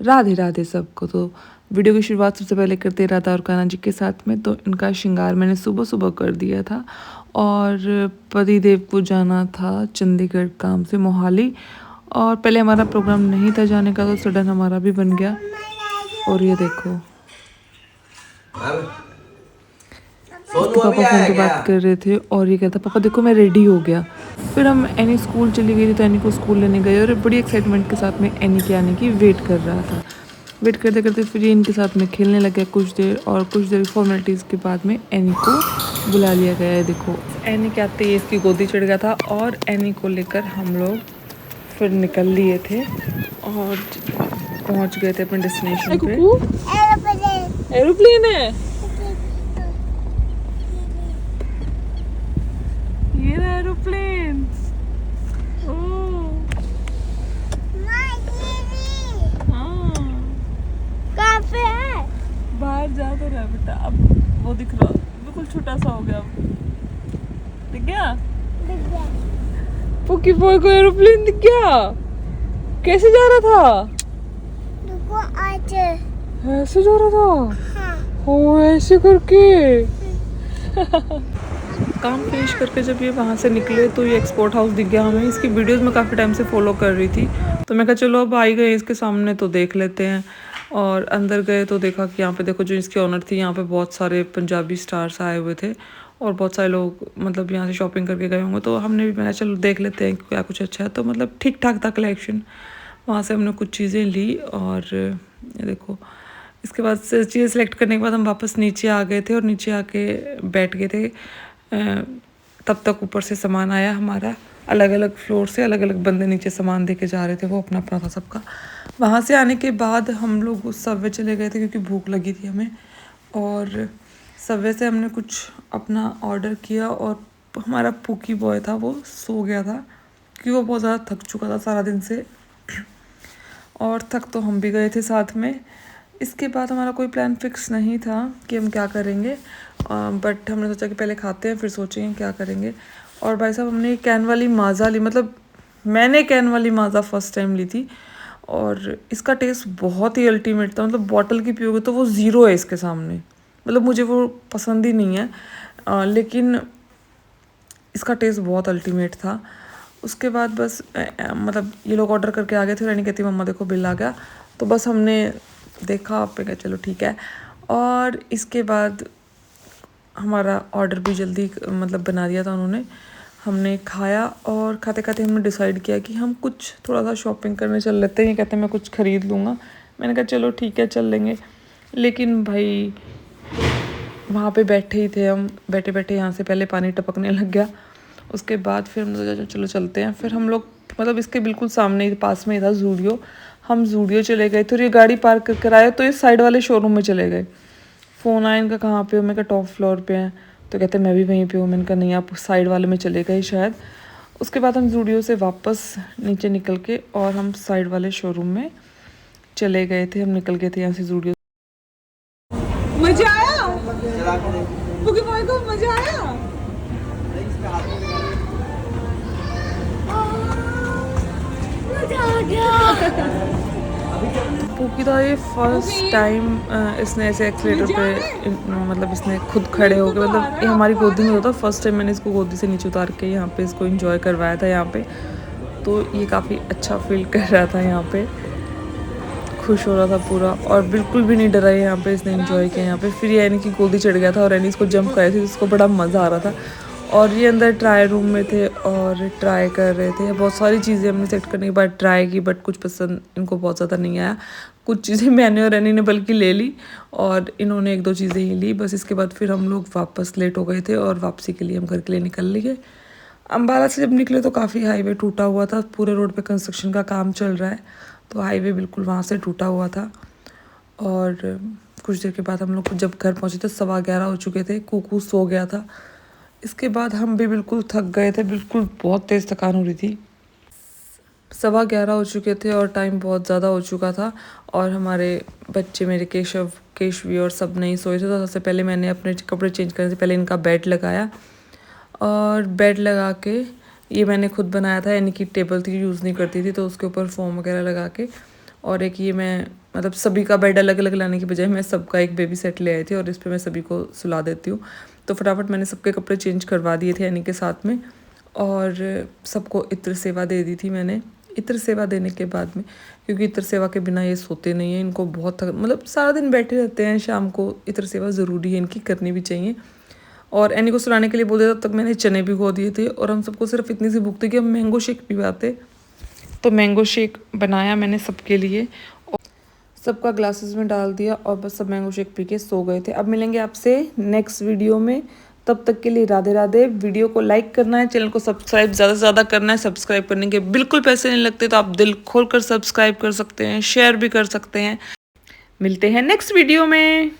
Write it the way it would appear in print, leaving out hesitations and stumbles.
राधे राधे सबको। तो वीडियो की शुरुआत सबसे पहले करते राधा और कान्हा जी के साथ में। तो इनका श्रृंगार मैंने सुबह सुबह कर दिया था और पति देव को जाना था चंडीगढ़ काम से मोहाली, और पहले हमारा प्रोग्राम नहीं था जाने का, तो सडन हमारा भी बन गया। और ये देखो इसके पापा फ़ोन पे बात कर रहे थे और ये कहता पापा देखो मैं रेडी हो गया। फिर हम एनी स्कूल चली गई थी, तो एनी को स्कूल लेने गए और बड़ी एक्साइटमेंट के साथ में एनी के आने की वेट कर रहा था। वेट करते करते फिर ये इनके साथ में खेलने लग गया कुछ देर, और कुछ देर फॉर्मेलिटीज़ के बाद में एनी को बुला लिया गया है। देखो एनी के आते ही इसकी गोदी चढ़ गया था और एनी को लेकर हम लोग फिर निकल लिए थे और पहुंच गए थे अपने डेस्टिनेशन पे। एरोप्लेन है ये, एरोप्लेन। कहाँ पे है? बाहर जा तो रहा है बेटा, अब वो दिख रहा बिल्कुल छोटा सा हो गया। अब दिख गया दिख गया। पुकी बॉय को एरोप्लेन दिख गया। कैसे जा रहा था? देखो आज। ऐसे जा रहा था। हाँ। ओ ऐसे करके काम फिनिश करके जब ये वहाँ से निकले तो ये एक्सपोर्ट हाउस दिख गया हमें। इसकी वीडियोस मैं काफ़ी टाइम से फॉलो कर रही थी, तो मैं कहा चलो अब आई गए इसके सामने तो देख लेते हैं। और अंदर गए तो देखा कि यहाँ पे देखो जो इसकी ओनर थी, यहाँ पे बहुत सारे पंजाबी स्टार्स आए हुए थे और बहुत सारे लोग मतलब यहाँ से शॉपिंग करके गए होंगे। तो हमने भी मैंने चलो देख लेते हैं क्या कुछ अच्छा है। तो मतलब ठीक ठाक था कलेक्शन। वहाँ से हमने कुछ चीज़ें ली और ये देखो इसके बाद से चीज़ें सेलेक्ट करने के बाद हम वापस नीचे आ गए थे और नीचे आके बैठ गए थे। तब तक ऊपर से सामान आया हमारा, अलग अलग फ्लोर से अलग अलग बंदे नीचे सामान दे के जा रहे थे, वो अपना अपना था सबका। वहाँ से आने के बाद हम लोग उस सबवे चले गए थे क्योंकि भूख लगी थी हमें, और सबवे से हमने कुछ अपना ऑर्डर किया। और हमारा पुकी बॉय था वो सो गया था क्योंकि वो बहुत ज़्यादा थक चुका था सारा दिन से, और थक तो हम भी गए थे साथ में। इसके बाद हमारा कोई प्लान फिक्स नहीं था कि हम क्या करेंगे, बट हमने सोचा कि पहले खाते हैं फिर सोचेंगे क्या करेंगे। और भाई साहब हमने कैन वाली माज़ा ली, मतलब मैंने कैन वाली माज़ा फ़र्स्ट टाइम ली थी और इसका टेस्ट बहुत ही अल्टीमेट था। मतलब बॉटल की पियोगे तो वो ज़ीरो है इसके सामने, मतलब मुझे वो पसंद ही नहीं है, लेकिन इसका टेस्ट बहुत अल्टीमेट था। उसके बाद बस मतलब ये लोग ऑर्डर करके आ गए थे, रानी कहती मम्मा देखो बिल आ गया। तो बस हमने देखा पे कहा चलो ठीक है। और इसके बाद हमारा ऑर्डर भी जल्दी मतलब बना दिया था उन्होंने। हमने खाया और खाते खाते हमने डिसाइड किया कि हम कुछ थोड़ा सा शॉपिंग करने चल लेते हैं। ये कहते हैं मैं कुछ ख़रीद लूँगा। मैंने कहा चलो ठीक है चल लेंगे। लेकिन भाई वहाँ पे बैठे ही थे हम, बैठे बैठे यहाँ से पहले पानी टपकने लग गया। उसके बाद फिर हमने सोचा चलो चलते हैं। फिर हम लोग मतलब इसके बिल्कुल सामने ही पास में ही था ज़ूडियो। हम ज़ूडियो चले गए, तो ये गाड़ी पार्क कर कर आए तो इस साइड वाले शोरूम में चले गए। फ़ोन आया इनका कहाँ पे हो, मैं कहा टॉप फ्लोर पे हैं। तो कहते मैं भी वहीं पे हूँ। मैंने कहा नहीं आप साइड वाले में चले गए शायद। उसके बाद हम ज़ूडियो से वापस नीचे निकल के और हम साइड वाले शोरूम में चले गए थे। हम निकल गए थे यहाँ से ज़ूडियो। मज़ा आया पुकी बॉय को, मज़ा आया। पुकी था ये फर्स्ट टाइम इसने ऐसे एक्सीलेटर पे मतलब इसने खुद खड़े हो गए, मतलब ये हमारी गोदी में होता था। फर्स्ट टाइम मैंने इसको गोदी से नीचे उतार के यहाँ पे इसको एंजॉय करवाया था यहाँ पे। तो ये काफ़ी अच्छा फील कर रहा था यहाँ पे, खुश हो रहा था पूरा और बिल्कुल भी नहीं डरा यहाँ पे। इसने एंजॉय किया यहाँ पे। फिर ये एनी की गोदी चढ़ गया था और एनी इसको जंप कराई थी, इसको बड़ा मज़ा आ रहा था। और ये अंदर ट्राई रूम में थे और ट्राई कर रहे थे। बहुत सारी चीज़ें हमने सेट करने के बाद ट्राई की, बट कुछ पसंद इनको बहुत ज़्यादा नहीं आया। कुछ चीज़ें मैंने और एनी ने बल्कि ले ली और इन्होंने एक दो चीज़ें ही ली बस। इसके बाद फिर हम लोग वापस लेट हो गए थे और वापसी के लिए हम घर के लिए निकल लिए। अम्बाला से जब निकले तो काफ़ी हाईवे टूटा हुआ था, पूरे रोड पे कंस्ट्रक्शन का काम चल रहा है, तो हाईवे बिल्कुल वहाँ से टूटा हुआ था। और कुछ देर के बाद हम लोग जब घर पहुँचे तो 11:15 हो चुके थे। कुकू सो गया था। इसके बाद हम भी बिल्कुल थक गए थे, बिल्कुल बहुत तेज़ थकान हो रही थी। 11:15 हो चुके थे और टाइम बहुत ज़्यादा हो चुका था। और हमारे बच्चे मेरे केशवी और सब नहीं सोए थे। तो सबसे पहले मैंने अपने कपड़े चेंज करने से पहले इनका बेड लगाया, और बेड लगा के ये मैंने खुद बनाया था। यानी कि टेबल थी यूज़ नहीं करती थी, तो उसके ऊपर फोम वगैरह लगा के और एक ये मैं मतलब सभी का बेड अलग अलग लाने की बजाय मैं सबका एक बेबी सेट ले आई थी और इस पर मैं सभी को सुला देती हूँ। तो फटाफट मैंने सबके कपड़े चेंज करवा दिए थे यानी के साथ में, और सबको इत्र सेवा दे दी थी मैंने। इत्र सेवा देने के बाद में, क्योंकि इत्र सेवा के बिना ये सोते नहीं हैं, इनको बहुत मतलब सारा दिन बैठे रहते हैं, शाम को इत्र सेवा ज़रूरी है, इनकी करनी भी चाहिए। और एनी को सुलाने के लिए बोल दिया तब तक मैंने चने भिगो दिए थे और हम सबको सिर्फ इतनी सी भूख थी कि हम मैंगो शेक पिवाते। तो मैंगो शेक बनाया मैंने सबके लिए और सबका ग्लासेस में डाल दिया और बस सब मैंगो शेक पी के सो गए थे। अब मिलेंगे आपसे नेक्स्ट वीडियो में, तब तक के लिए राधे राधे। वीडियो को लाइक करना है, चैनल को सब्सक्राइब ज़्यादा से ज़्यादा करना है। सब्सक्राइब करने के बिल्कुल पैसे नहीं लगते, तो आप दिल खोल कर सब्सक्राइब कर सकते हैं, शेयर भी कर सकते हैं। मिलते हैं नेक्स्ट वीडियो में।